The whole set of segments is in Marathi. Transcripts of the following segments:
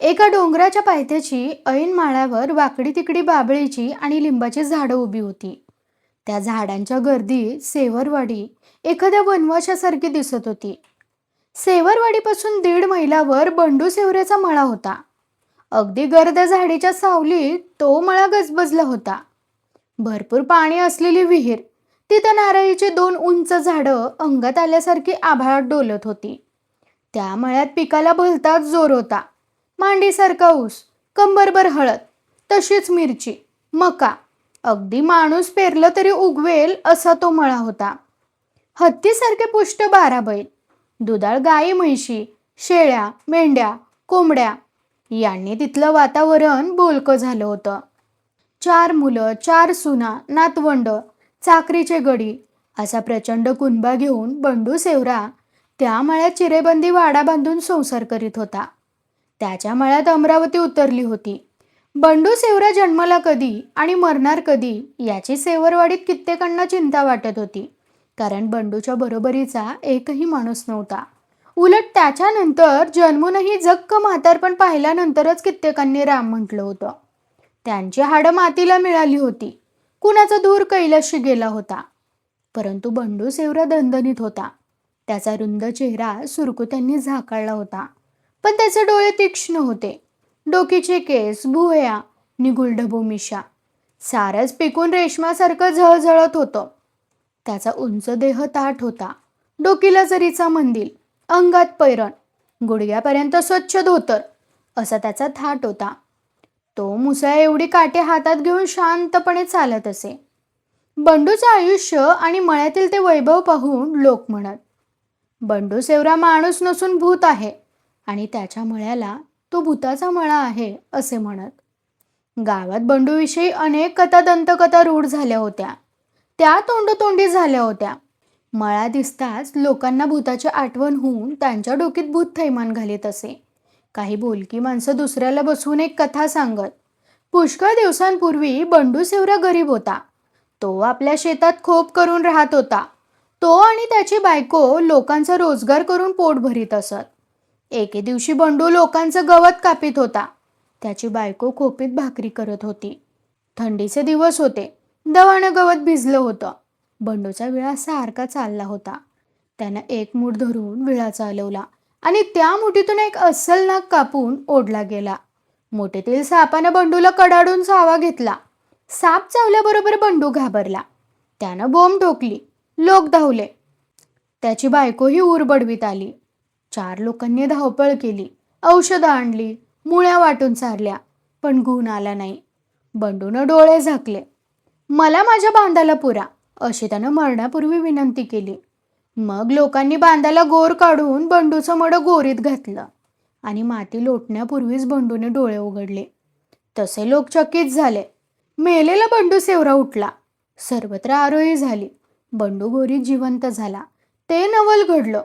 एका डोंगराच्या पायथ्याची ऐन माळ्यावर वाकडी तिकडी बाबळीची आणि लिंबाची झाडं उभी होती. त्या झाडांच्या गर्दीत सेवरवाडी एखाद्या वनवाशासारखी दिसत होती. सेवरवाडीपासून 1.5 मैलावर बंडू सेवऱ्याचा मळा होता. अगदी गर्द झाडीच्या सावलीत तो मळा गजबजला होता. भरपूर पाणी असलेली विहीर, तिथं नारळीची 2 उंच झाडं अंगात आल्यासारखी आभाळात डोलत होती. त्या मळ्यात पिकाला भलताच जोर होता. मांडीसारखा ऊस, कंबरभर हळद, तशीच मिरची, मका, अगदी माणूस पेरलं तरी उगवेल असा तो मळा होता. हत्तीसारखे पुष्ट 12 बैल, दुधाळ गाई म्हैशी, शेळ्या, मेंढ्या, कोंबड्या यांनी तिथलं वातावरण बोलकं झालं होतं. 4 मुलं, 4 सुना, नातवंड, चाकरीचे गडी असा प्रचंड कुणबा घेऊन बंडू सेवरा त्या मळ्यात चिरेबंदी वाडा बांधून संसार करीत होता. त्याच्या मळ्यात अमरावती उतरली होती. बंडू सेवरा जन्माला कधी आणि मरणार कधी याची सेवरवाडीत कित्येकांना चिंता वाटत होती. कारण बंडूच्या बरोबरीचा एकही माणूस नव्हता. उलट त्याच्यानंतर जन्मूनही जक्क म्हातारपण पाहिल्यानंतरच कित्येकांनी राम म्हटलं होतं. त्यांची हाडं मातीला मिळाली होती. कुणाचा धूर कैलाशी गेला होता. परंतु बंडू सेवरा दणदणीत होता. त्याचा रुंद चेहरा सुरकुत्यांनी झाकाळला होता. पण त्याचे डोळे तीक्ष्ण होते. डोकीचे केस, भुवया, निगुल ढबू मिशा सारंच पिकून रेशमासारखं झळझळत होतं. त्याचा उंच देह ताठ होता. डोकीला जरीचा मंदिल, अंगात पैरण, गुडघ्यापर्यंत स्वच्छ धोतर असा त्याचा थाट होता. तो मुसळा एवढी काटे हातात घेऊन शांतपणे चालत असे. बंडूचं आयुष्य आणि मळ्यातील ते वैभव पाहून लोक म्हणत, बंडू सेवरा माणूस नसून भूत आहे आणि त्याच्या मळ्याला तो भूताचा मळा आहे असे म्हणत. गावात बंडूविषयी अनेक कथा दंतकथा रूढ झाल्या होत्या. त्या तोंडोतोंडी झाल्या होत्या. मळा दिसताच लोकांना भूताची आठवण होऊन त्यांच्या डोकीत भूत थैमान घालीत असे. काही बोलकी माणसं दुसऱ्याला बसवून एक कथा सांगत. पुष्कळ दिवसांपूर्वी बंडू सेवरा गरीब होता. तो आपल्या शेतात खोप करून राहत होता. तो आणि त्याची बायको लोकांचा रोजगार करून पोट भरीत असत. एके दिवशी बंडू लोकांचं गवत कापीत होता. त्याची बायको खोपीत भाकरी करत होती. थंडीचे दिवस होते. दवानं गवत भिजलं होतं. बंडूचा विळा सारखा चालला होता. त्यानं एक मूठ धरून विळा चालवला आणि त्या मुठीतून एक अस्सल नाग कापून ओढला गेला. मुठीतील सापानं बंडूला कडाडून चावा घेतला. साप चावल्याबरोबर बंडू घाबरला. त्यानं बोंब ठोकली. लोक धावले. त्याची बायकोही उरबडवीत आली. 4 लोकांनी धावपळ केली. औषधं आणली, मुळ्या वाटून चारल्या, पण गुण आला नाही. बंडूनं डोळे झाकले. मला माझ्या बांधाला पुरा अशी त्यानं मरण्यापूर्वी विनंती केली. मग लोकांनी बांधाला गोर काढून बंडूचं मडं गोरीत घातलं आणि माती लोटण्यापूर्वीच बंडूने डोळे उघडले. तसे लोक चकित झाले. मेलेला बंडू सेवरा उठला. सर्वत्र आरोही झाली. बंडू गोरीत जिवंत झाला. ते नवल घडलं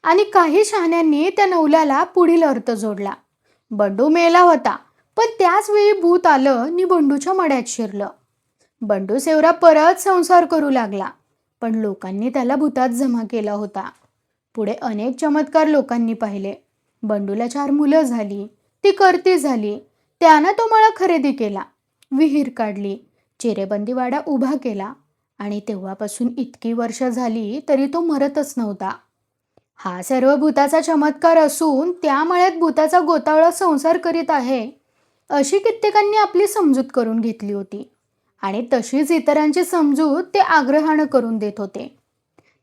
आणि काही शहाण्यांनी त्या नवल्याला पुढील अर्थ जोडला. बंडू मेला होता, पण त्याच वेळी भूत आलं आणि बंडूच्या मड्यात शिरलं. बंडू सेवरा परत संसार करू लागला, पण लोकांनी त्याला भूतात जमा केला होता. पुढे अनेक चमत्कार लोकांनी पाहिले. बंडूला 4 मुलं झाली. ती करती झाली. त्यानं तो मळा खरेदी केला, विहीर काढली, चिरेबंदी वाडा उभा केला आणि तेव्हापासून इतकी वर्ष झाली तरी तो मरतच नव्हता. हा सर्व भूताचा चमत्कार असून त्या मळ्यात भूताचा गोतावळा संसार करीत आहे अशी कित्येकांनी आपली समजूत करून घेतली होती आणि तशीच इतरांची समजूत ते आग्रहानं करून देत होते.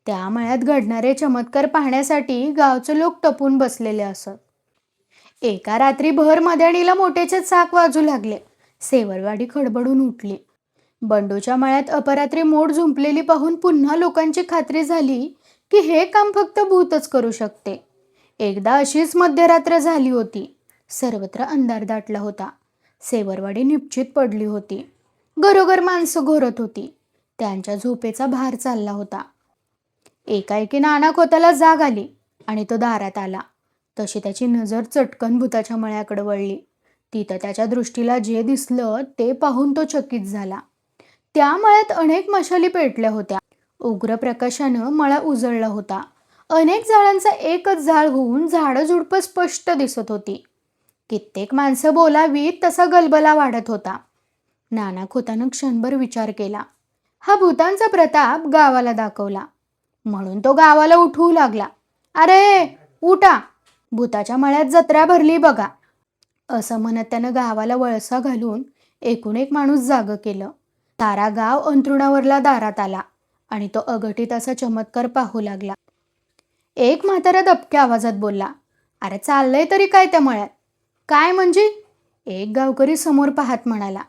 त्या मळ्यात घडणारे चमत्कार पाहण्यासाठी गावचे लोक टपून बसलेले असत. एका रात्री भर मध्याणीला मोठेचे चाक वाजू लागले. सेवरवाडी खडबडून उठली. बंडूच्या मळ्यात अपरात्री मोड झुंपलेली पाहून पुन्हा लोकांची खात्री झाली की हे काम फक्त भूतच करू शकते. एकदा अशीच मध्यरात्र झाली होती. सर्वत्र अंधार दाटला होता. सेवरवाडी निपचित पडली होती. घरोघर माणसं घोरत होती. त्यांच्या झोपेचा भार चालला होता. एकाएकी नाना खोताला जाग आली आणि तो दारात आला. तशी त्याची नजर चटकन भूताच्या मळ्याकडे वळली. तिथं त्याच्या दृष्टीला जे दिसलं ते पाहून तो चकित झाला. त्या मळ्यात अनेक मशाली पेटल्या होत्या. उग्र प्रकाशानं मळा उजळला होता. अनेक झाडांचा एकच जाळ होऊन झाडं झुडपं स्पष्ट दिसत होती. कित्येक माणसं बोलावीत तसा गलबला वाढत होता. नाना खोतानं क्षणभर विचार केला. हा भूतांचा प्रताप गावाला दाखवला म्हणून तो गावाला उठवू लागला. अरे उठा, भूताच्या मळ्यात जत्रा भरली बघा, असं म्हणत त्यानं गावाला वळसा घालून एकूण एक माणूस जागं केलं. सारा गाव अंथरुणावरला दारात आला आणि तो अघटित असा चमत्कार पाहू लागला. एक म्हातारा दबक्या आवाजात बोलला, अरे चाललंय तरी काय त्या मळ्यात? काय म्हणजे? एक गावकरी समोर पाहत म्हणाला,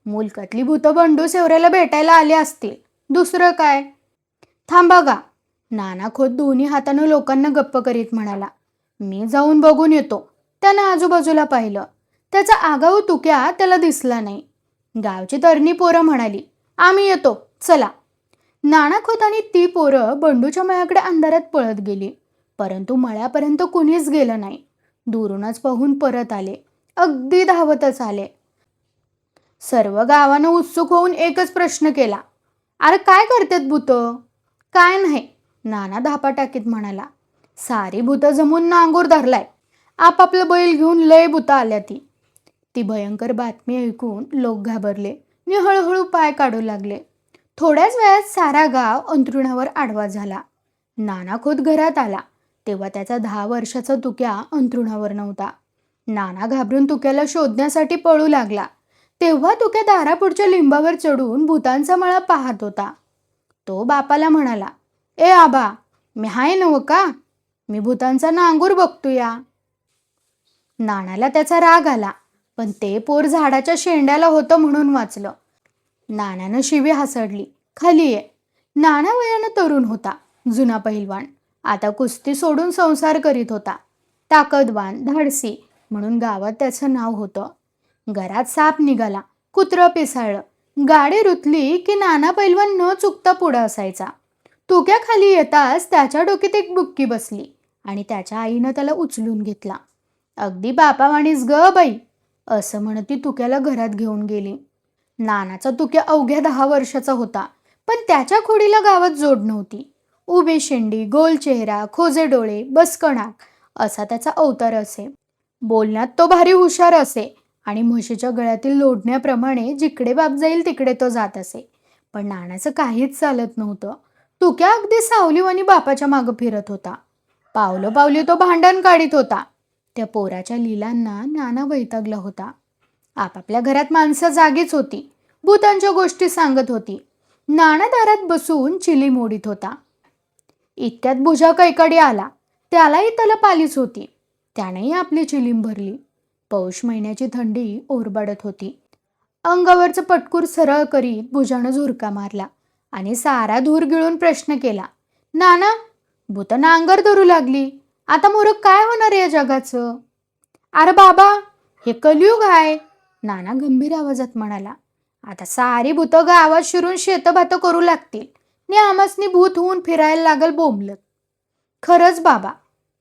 मुलकातली भूतं बंडू सेवऱ्याला भेटायला आली असतील, दुसरं काय? थांबा गा, नाना खोत दोन्ही हातानं लोकांना गप्प करीत म्हणाला. मी जाऊन बघून येतो. त्यानं आजूबाजूला पाहिलं. त्याचा आगाऊ तुक्या त्याला दिसला नाही. गावची तरणी पोरं म्हणाली, आम्ही येतो, चला. नाना खोत आणि ती पोरं बंडूच्या मळ्याकडे अंधारात पळत गेली, परंतु मळ्यापर्यंत कुणीच गेलं नाही. दुरूनच पाहून परत आले, अगदी धावतच आले. सर्व गावानं उत्सुक होऊन एकच प्रश्न केला, अरे काय करतात भूतं? काय नाही, नाना धापा टाकीत म्हणाला. सारी भूतं जमून नांगूर धरलाय, आपापलं बैल घेऊन लय भूतं आल्या ती. ती भयंकर बातमी ऐकून लोक घाबरले आणि हळूहळू पाय काढू लागले. थोड्याच वेळात सारा गाव अंथरुणावर आडवा झाला. नाना खोत घरात आला तेव्हा त्याचा 10 वर्षाचा तुक्या अंथरुणावर नव्हता. नाना घाबरून तुक्याला शोधण्यासाठी पळू लागला. तेव्हा तुक्या दारापुढच्या लिंबावर चढून भूतांचा मळा पाहत होता. तो बापाला म्हणाला, ए आबा, मी हाय नव का? मी भूतांचा नांगूर बघतो या. नानाला त्याचा राग आला, पण ते पोर झाडाच्या शेंड्याला होतं म्हणून वाचलं. नानानं शिवी हसडली, खाली ये. नाना वयानं तरुण होता, जुना पहिलवान. आता कुस्ती सोडून संसार करीत होता. ताकदवान, धाडसी म्हणून गावात त्याचं नाव होतं. घरात साप निघाला, कुत्रं पिसाळलं, गाडी रुतली की नाना पहिलवान न चुकता पुढं असायचा. तुक्या खाली येताच त्याच्या डोक्यात एक बुक्की बसली आणि त्याच्या आईनं त्याला उचलून घेतला. अगदी बापावाणीच ग बाई, असं म्हणत ती तुक्याला घरात घेऊन गेली. नानाचा तुक्या अवघ्या 10 वर्षाचा होता, पण त्याच्या खोडीला गावात जोड नव्हती. उभी शेंडी, गोल चेहरा, खोजे डोळे, बसकणाक असा त्याचा अवतार असे. बोलण्यात तो भारी हुशार असे आणि म्हशीच्या गळ्यातील लोढण्याप्रमाणे जिकडे बाप जाईल तिकडे तो जात असे. पण नानाचं काहीच चालत नव्हतं. तुक्या अगदी सावलीवानी बापाच्या मागं फिरत होता. पावलं पावली तो भांडण काढीत होता. त्या पोराच्या लिलांना नाना वैतागला होता. आपापल्या घरात माणसं जागीच होती, भूतांच्या गोष्टी सांगत होती. नाना दारात बसून चिली मोडीत होता. इतक्यात भुजा कैकाडी आला. त्यालाही तलप आलीच होती. त्यानेही आपली चिलीम भरली. पौष महिन्याची थंडी ओरबाडत होती. अंगावरचं पटकूर सरळ करीत भुजानं झुरका मारला आणि सारा धूर गिळून प्रश्न केला, नाना, भूत नांगर धरू लागली, आता मोरं काय होणार या जगाचं? अरे बाबा, हे कलियुग आहे, नाना गंभीर आवाजात म्हणाला. आता सारी भूतं गावात शिरून शेतभात करू लागतील नि आमसनी भूत होऊन फिरायला लागल बोंबलत. खरंच बाबा,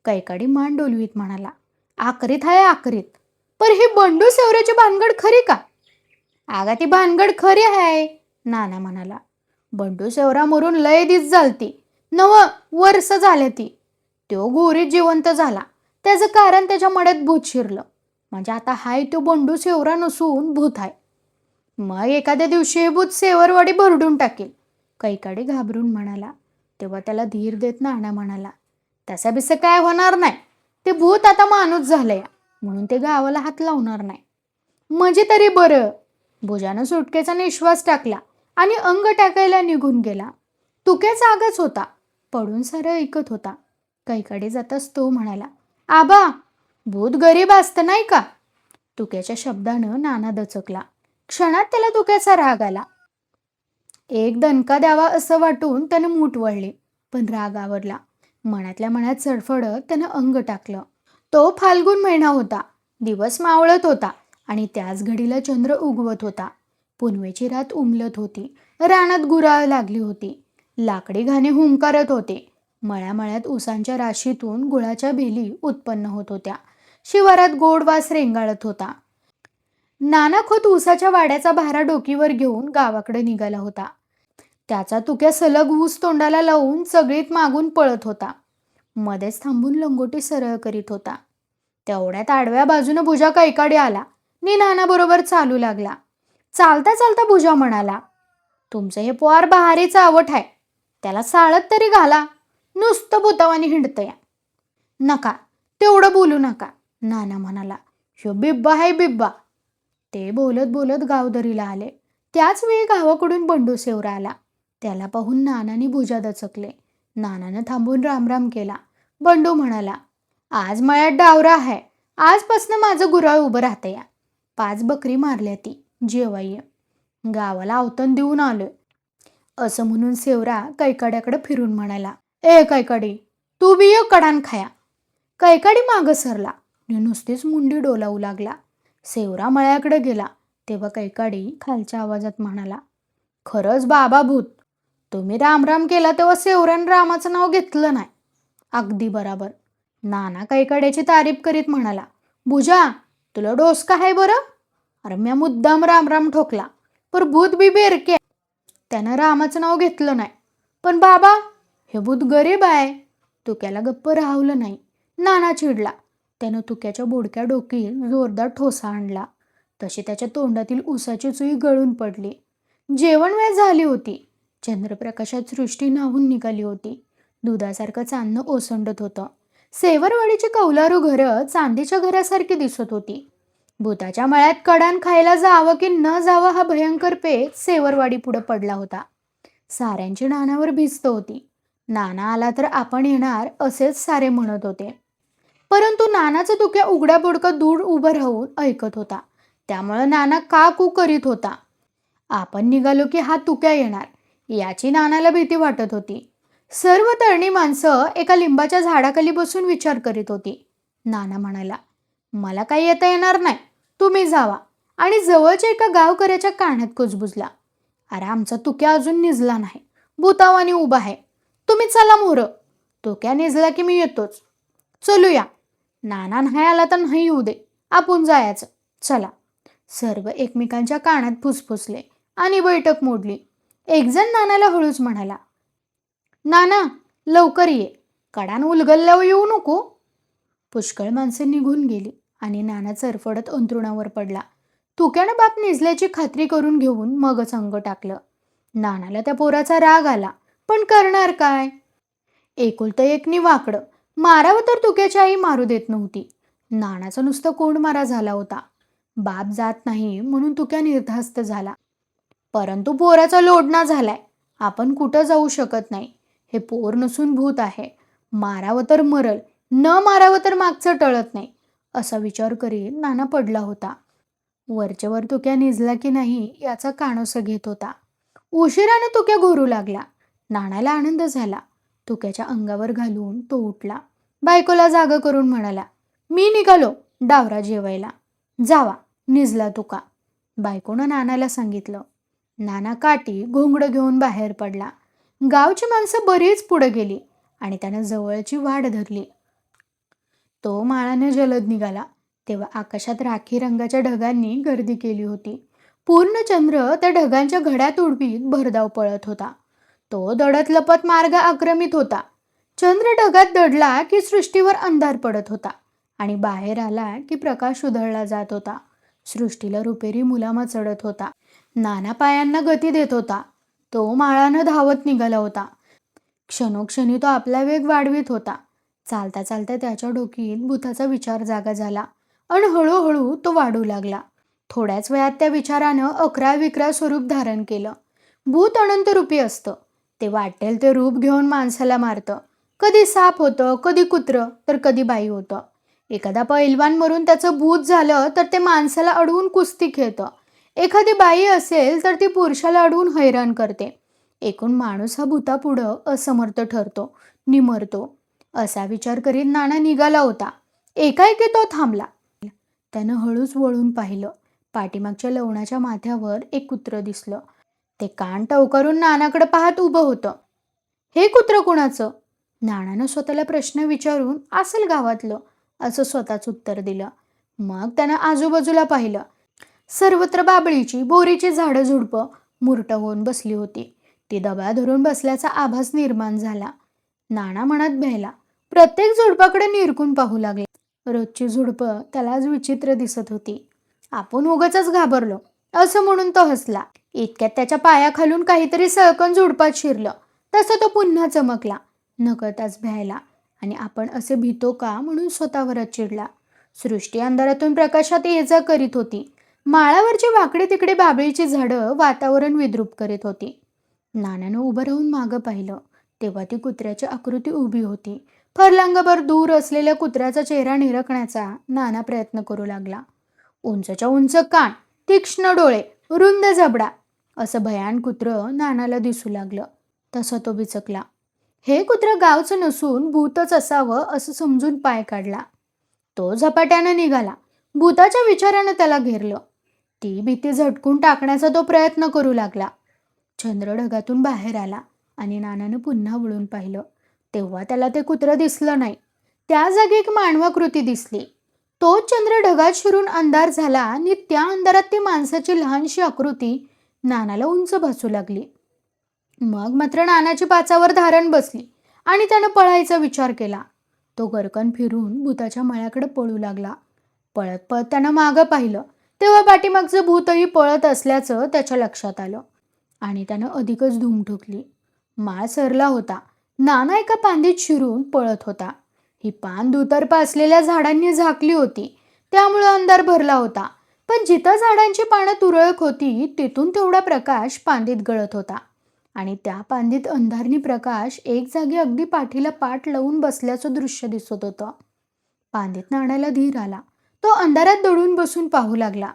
कैकाडी मान डोलवीत म्हणाला. आकरीत आहे आकरीत, पर ही बंडू सेवऱ्याची भानगड खरी का? आगा ती भानगड खरी आहे, नाना म्हणाला. बंडू सेवरा मरून लय दिस झालती, 9 वर्ष झाले ती. तो गोरीत जिवंत झाला, त्याचं कारण त्याच्या मड्यात भूत शिरलं. म्हणजे आता हाय तो बंडू सेवरा नसून भूत आहे. मग एखाद्या दिवशी हे भूत सेवरवाडी भरडून टाकेल, कैकाडी घाबरून म्हणाला. तेव्हा त्याला धीर देत नाना म्हणाला, तसा बिसं काय होणार नाही, ते भूत आता माणूस झालंय म्हणून ते गावाला हात लावणार नाही. म्हणजे तरी बरं. भुजानं सुटकेचा निश्वास टाकला आणि अंग टाकायला निघून गेला. तुक्या जागाच होता, पडून सारं ऐकत होता. कैकाडी जाताच तो म्हणाला, आबा, भूत गरीब असतं नाही का? तुक्याच्या शब्दानं नाना दचकला. क्षणात त्याला तुक्याचा राग आला. एक दणका द्यावा असं वाटून त्यानं मूठ वळली, पण राग आवरला. मनातल्या मनात चडफडत त्यानं अंग टाकलं. तो फाल्गुन महिना होता. दिवस मावळत होता आणि त्याच घडीला चंद्र उगवत होता. पुनवेची रात उमलत होती. रानात गुराळ लागली होती. लाकडी घाणे हुंकारत होते. मळ्यामळ्यात ऊसांच्या राशीतून गुळाच्या भेली उत्पन्न होत होत्या. शिवारात गोड वास रेंगाळत होता. नाना खोत ऊसाच्या वाड्याचा भारा डोकीवर घेऊन गावाकडे निघाला होता. त्याचा तुक्या सलग ऊस तोंडाला लावून सगळीत मागून पळत होता. मध्येच थांबून लंगोटी सरळ करीत होता. तेवढ्यात आडव्या बाजूनं भुजा कैकाडी आला नि नानाबरोबर चालू लागला. चालता चालता भुजा म्हणाला, तुमचं हे पोर भारी चावट आहे, त्याला साळत तरी घाला, नुसतं भूतावानी हिंडतंय. नका, तेवढं बोलू नका, नाना म्हणाला. ह्यो बिब्बा आहे बिब्बा. ते बोलत बोलत गावदरीला आले. त्याच वेळी गावाकडून बंडू सेवरा आला. त्याला पाहून नानानी भुजा दचकले. नानानं थांबून रामराम केला. बंडू म्हणाला, आज मळ्यात डावरा आहे, आजपासनं माझं गुऱ्हाळ उभं राहतं या. 5 बकरी मारल्या ती, जेवाय गावाला अवतण देऊन आलोय. असं म्हणून सेवरा कैकाड्याकडे फिरून म्हणाला, ए कैकाडी, तू बी ये कडान खाया. कैकाडी मागं सरला आणि नुसतीच मुंडी डोलावू लागला. सेवरा मळ्याकडे गेला तेव्हा कैकाडी खालच्या आवाजात म्हणाला, खरंच बाबा भूत, तुम्ही रामराम केला तेव्हा सेवरान रामाचं नाव घेतलं नाही. अगदी बराबर. नाना कैकाड्याची तारीफ करीत म्हणाला, भुजा, तुला डोसका आहे बरं. अरे म्या मुद्दाम रामराम ठोकला, पर भूत बी बेरके, त्यानं रामाचं नाव घेतलं नाही. पण बाबा, हे भूत गरीब आहे. तुक्याला गप्प राहवलं नाही. नाना चिडला. त्यानं तुक्याच्या बोडक्या डोकीत जोरदार ठोसा आणला. तशी त्याच्या तोंडातील उसाची चुई गळून पडली. जेवण वेळ झाली होती. चंद्रप्रकाशात सृष्टी न्हावून निघाली होती. दुधासारखं चांदणं ओसंडत होतं. सेवरवाडीची कौलारू घरं चांदीच्या घरासारखी दिसत होती. भूताच्या मळ्यात कडान खायला जावं की न जावं हा भयंकर पेच सेवरवाडी पुढे पडला होता. साऱ्यांची नानावर भिस्त होती. नाना आला तर आपण येणार असेच सारे म्हणत होते. परंतु नानाचं तुक्या उघड्या बोडकं दूर उभं राहून ऐकत होता. त्यामुळं नाना का कू करीत होता. आपण निघालो की हा तुक्या येणार याची नानाला भीती वाटत होती. सर्व तरुणी माणसं एका लिंबाच्या झाडाखाली बसून विचार करीत होती. नाना म्हणाला, मला काही येता येणार नाही, तुम्ही जावा. आणि जवळच्या एका गावकऱ्याच्या कानात कुजबुजला, अरे आमचा तुक्या अजून निजला नाही, भूतावानी उभा आहे, तुम्ही चला मोरं. तुक्या निजला की मी येतोच. चलूया. नाना नाही आला तर नाही येऊ दे, आपण जायचं, चला. सर्व एकमेकांच्या कानात फुसफुसले आणि बैठक मोडली. एकजण नानाला हळूच म्हणाला, नाना लवकर ये, कडान उलगडल्यावर येऊ नको. पुष्कळ माणसं निघून गेली आणि नाना चरफडत अंथरुणावर पडला. तुक्यानं बाप निजल्याची खात्री करून घेऊन मगच अंग टाकलं. नानाला त्या पोराचा राग आला, पण करणार काय. एकुलतं एक वाकडं, मारावं तर तुक्याची आई मारू देत नव्हती. नानाचा नुसतं कोंड मारा झाला होता. बाप जात नाही म्हणून तुक्या निर्धास्त झाला. परंतु पोराचा लोडणा झालाय, आपण कुठं जाऊ शकत नाही. हे पोर नसून भूत आहे, मारावं तर मरल, न मारावं तर मागचं टळत नाही, असा विचार करीत नाना पडला होता. वरचेवर तुक्या निजला की नाही याचा कानोसा घेत होता. उशिराने तुक्या घोरू लागला. नानाला आनंद झाला. तुक्याच्या अंगावर घालून तो उठला. बायकोला जागा करून म्हणाला, मी निघालो डावरा जेवायला, जावा निजला तुका. बायकोनं नानाला सांगितलं. नाना काठी घोंगडं घेऊन बाहेर पडला. गावची माणसं बरीच पुढे गेली आणि त्यानं जवळची वाट धरली. तो माळाने जलद निघाला तेव्हा आकाशात राखी रंगाच्या ढगांनी गर्दी केली होती. पूर्ण चंद्र त्या ढगांच्या घड्यात उडवीत भरधाव पळत होता. तो दडत लपत मार्ग आक्रमित होता. चंद्र ढगात दडला की सृष्टीवर अंधार पडत होता आणि बाहेर आला की प्रकाश उधळला जात होता. सृष्टीला रुपेरी मुलामा चढत होता. नाना पायांना गती देत होता. तो माळानं धावत निघाला होता. क्षणोक्षणी तो आपला वेग वाढवित होता. चालता चालता त्याच्या डोकीत भूताचा विचार जागा झाला आणि हळूहळू तो वाढू लागला. थोड्याच वेळात त्या विचारानं अकरा विक्रा स्वरूप धारण केलं. भूत अनंत रूपी असतं. ते वाटेल ते रूप घेऊन माणसाला मारतं. कधी साप होतं, कधी कुत्रं, तर कधी बाई होतं. एखादा पैलवान मरून त्याचं भूत झालं तर ते माणसाला अडवून कुस्ती खेळतं. एखादी बाई असेल तर ती पुरुषाला अडवून हैराण करते. एकूण माणूस हा भूतापुढं असमर्थ ठरतो, निमरतो. असा विचार करीत नाना निघाला होता. एकाएकी तो थांबला. त्यानं हळूच वळून पाहिलं. पाठीमागच्या लवणाच्या माथ्यावर एक कुत्रं दिसलं. ते कान टवकारून नानाकडे पाहत उभं होतं. हे कुत्रं कुणाचं? नानानं स्वतःला प्रश्न विचारून असेल गावातलं असं स्वतःच उत्तर दिलं. मग त्यानं आजूबाजूला पाहिलं. सर्वत्र बाबळीची, बोरीची झाडं झुडपं मुरटं होऊन बसली होती. ती दबा धरून बसल्याचा आभास निर्माण झाला. नाना मनात भ्यायला. प्रत्येक झुडपाकडे निरखून पाहू लागले. रोजची झुडपं त्याला आज विचित्र दिसत होती. आपण उगाचच घाबरलो असं म्हणून तो हसला. इतक्यात त्याच्या पायाखालून काहीतरी सळकन झुडपात शिरलं. तसं तो पुन्हा चमकला, नकळताच भ्यायला. आणि आपण असे भीतो का म्हणून स्वतःवरच चिडला. सृष्टी अंधारातून प्रकाशात ये जा करीत होती. माळावरची वाकडे तिकडे बाबळीची झाडं वातावरण विद्रूप करीत होती. नानानं उभं राहून मागं पाहिलं, तेव्हा ती कुत्र्याची आकृती उभी होती. फरलांगभर दूर असलेल्या कुत्र्याचा चेहरा निरखण्याचा नाना प्रयत्न करू लागला. उंचच्या उंच कान, तीक्ष्ण डोळे, रुंद जबडा, असं भयान कुत्रं नानाला दिसू लागलं. तसा तो बिचकला. हे कुत्रं गावचं नसून भूतच असावं असं समजून पाय काढला. तो झपाट्यानं निघाला. भूताच्या विचारानं त्याला घेरलं. ती भीती झटकून टाकण्याचा तो प्रयत्न करू लागला. चंद्र ढगातून बाहेर आला आणि नानानं पुन्हा वळून पाहिलं. तेव्हा त्याला ते कुत्रं दिसलं नाही. त्या जागी एक मानवाकृती दिसली. तोच चंद्र ढगात शिरून अंधार झाला आणि त्या अंधारात ती माणसाची लहानशी आकृती नानाला उंच भासू लागली. मग मात्र नानाची पाचावर धारण बसली आणि त्यानं पळायचा विचार केला. तो गरकन फिरून भूताच्या मळ्याकडे पळू लागला. पळत पळत त्यानं मागं पाहिलं, तेव्हा पाठीमागचं भूतही पळत असल्याचं त्याच्या लक्षात आलं आणि त्यानं अधिकच धूम ठोकली. माळ सरला होता. नाना एका पांदीत शिरून पळत होता. ही पान दुतर्फा असलेल्या झाडांनी झाकली होती, त्यामुळे अंधार भरला होता. पण जिथं झाडांची पानं तुरळक होती तिथून तेवढा प्रकाश पांदीत गळत होता आणि त्या पांदीत अंधारनी प्रकाश एक जागी अगदी पाठीला पाठ लावून बसल्याचं दृश्य दिसत होतं. पांदीत नाण्याला धीर आला. तो अंधारात दडून बसून पाहू लागला.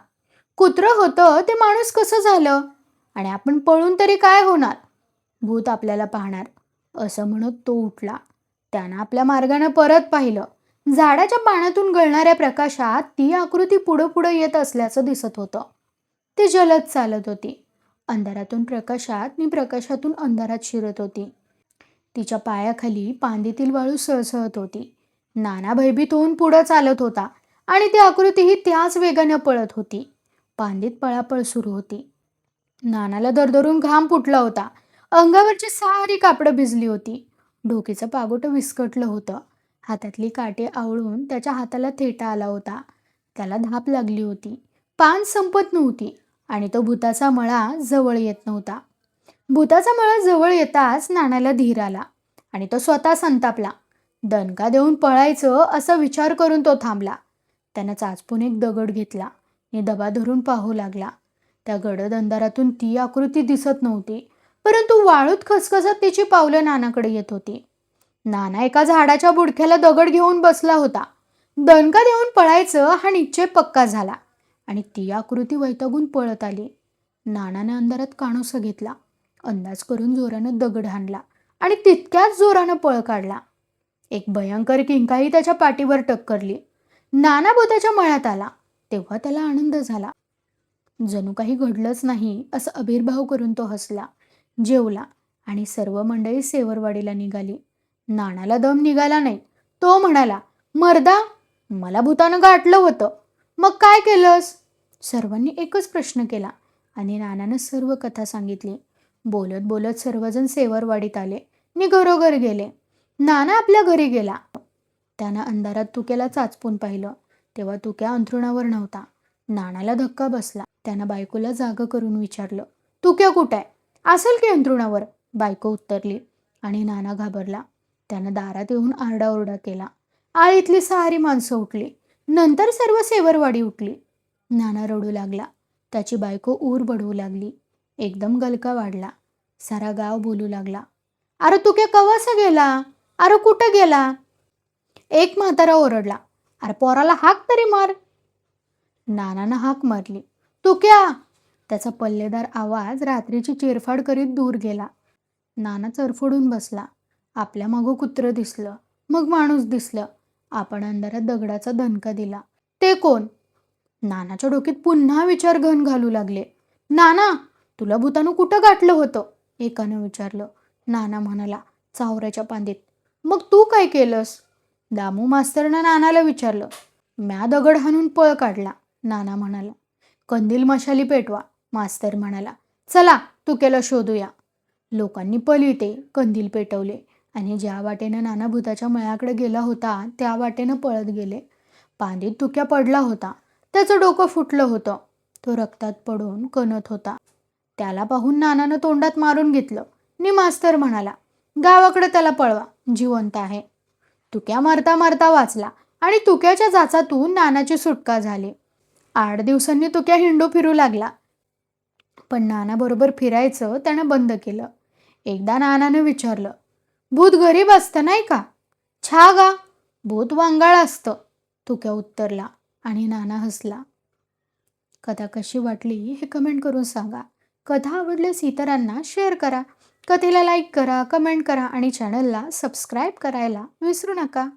कुत्रं होतं ते माणूस कसं झालं आणि आपण पळून तरी काय होणार? भूत आपल्याला पाहणार असं म्हणत तो उठला. त्यानं आपल्या मार्गानं परत पाहिलं. झाडाच्या पानातून गळणाऱ्या प्रकाशात ती आकृती पुढं पुढं येत असल्याचं दिसत होतं. ती जलद चालत होती. अंधारातून प्रकाशात आणि प्रकाशातून अंधारात शिरत होती. तिच्या पायाखाली पांदीतील वाळू सळसळत होती. नाना भयभीत होऊन पुढं चालत होता आणि ती आकृतीही त्याच वेगाने पळत होती. पांदीत पळापळ सुरू होती. नानाला दरदरून घाम फुटला होता. अंगावरची सारी कापडं भिजली होती. डोकीचं पागोटं विस्कटलं होतं. हातातली काठी आवळून त्याच्या हाताला थेटा आला होता. त्याला धाप लागली होती. पान संपत नव्हती आणि तो भूताचा मळा जवळ येत नव्हता. भूताचा मळा जवळ येताच नानाला धीर आला आणि तो स्वतः संतापला. दणका देऊन पळायचं असा विचार करून तो थांबला. त्यानं चाचपून एक दगड घेतला आणि दबा धरून पाहू लागला. त्या गडद अंधारातून ती आकृती दिसत नव्हती, परंतु वाळूत खसखसत तिची पावलं नानाकडे येत होती. नाना एका झाडाच्या बुडख्याला दगड घेऊन बसला होता. दणका देऊन पळायचं हा निश्चय पक्का झाला आणि ती आकृती वैतागून पळत आली. नानाने अंधारात काणोसा घेतला. अंदाज करून जोरानं दगड हाणला आणि तितक्याच जोरानं पळ काढला. एक भयंकर किंकाळी त्याच्या पाठीवर टक्करली. नाना भूताच्या मळ्यात आला. तेव्हा त्याला आनंद झाला. जणू काही घडलंच नाही असं आविर्भाव करून तो हसला, जेवला आणि सर्व मंडळी सेवरवाडीला निघाली. नानाला दम निघाला नाही. तो म्हणाला, मर्दा, मला भूतानं गाठलं होतं. मग काय केलंस? सर्वांनी एकच प्रश्न केला आणि नानानं सर्व कथा सांगितली. बोलत बोलत सर्वजण सेवरवाडीत आले आणि घरोघर गेले. नाना आपल्या घरी गेला. त्यानं अंधारात तुक्याला चाचपून पाहिलं, तेव्हा तुक्या अंथरुणावर नव्हता. नानाला धक्का बसला. त्यानं बायकोला जागं करून विचारलं, तुक्या कुठं आहे? असेल की अंथरुणावर, बायको उत्तरली आणि नाना घाबरला. त्यानं दारात येऊन आरडाओरडा केला. आळीतली सारी माणसं उठली. नंतर सर्व सेवरवाडी उठली. नाना रडू लागला. त्याची बायको ऊर बडवू लागली. एकदम गलका वाढला. सारा गाव बोलू लागला, अरे तुक्या कवासा गेला? अरे कुठं गेला? एक म्हातारा ओरडला, अरे पोराला हाक तरी मार. नानानं हाक मारली, तुक्या. त्याचा पल्लेदार आवाज रात्रीची चिरफाड करीत दूर गेला. नाना चरफडून बसला. आपल्या मागं कुत्रं दिसलं, मग माणूस दिसलं. आपण अंधारात दगडाचा दणका दिला. ते कोण? नानाच्या डोक्यात पुन्हा विचार घन घालू लागले. नाना, तुला भूतानं कुठं गाठलं होतं? एकानं विचारलं. नाना म्हणाला, चावऱ्याच्या पांदीत. मग तू काय केलंस? दामू मास्तरनं नानाला विचारलं. म्या दगड हाणून पळ काढला, नाना म्हणाला. कंदील मशाली पेटवा, मास्तर म्हणाला. चला तुक्याला शोधूया. लोकांनी पलिते कंदील पेटवले आणि ज्या वाटेनं नाना भूताच्या मळ्याकडे गेला होता त्या वाटेनं पळत गेले. पांदीत तुक्या पडला होता. त्याचं डोकं फुटलं होतं. तो रक्तात पडून कणत होता. त्याला पाहून नानानं तोंडात मारून घेतलं नि मास्तर म्हणाला, गावाकडे त्याला पळवा, जिवंत आहे. तुक्या मारता मारता वाचला आणि तुक्याच्या जाचातून नानाची सुटका झाली. 8 दिवसांनी तुक्या हिंडू फिरू लागला. पण नानाबरोबर फिरायचं त्यानं बंद केलं. एकदा नानानं विचारलं, भूत गरीब असतं नाही का? छा गा, भूत वांगाळ असतं, तुक्या उत्तरला आणि नाना हसला. कथा कशी वाटली हे कमेंट करून सांगा. कथा आवडल्यास इतरांना शेअर करा. कथेला लाईक करा, कमेंट करा आणि चॅनलला सबस्क्राईब करायला विसरू नका.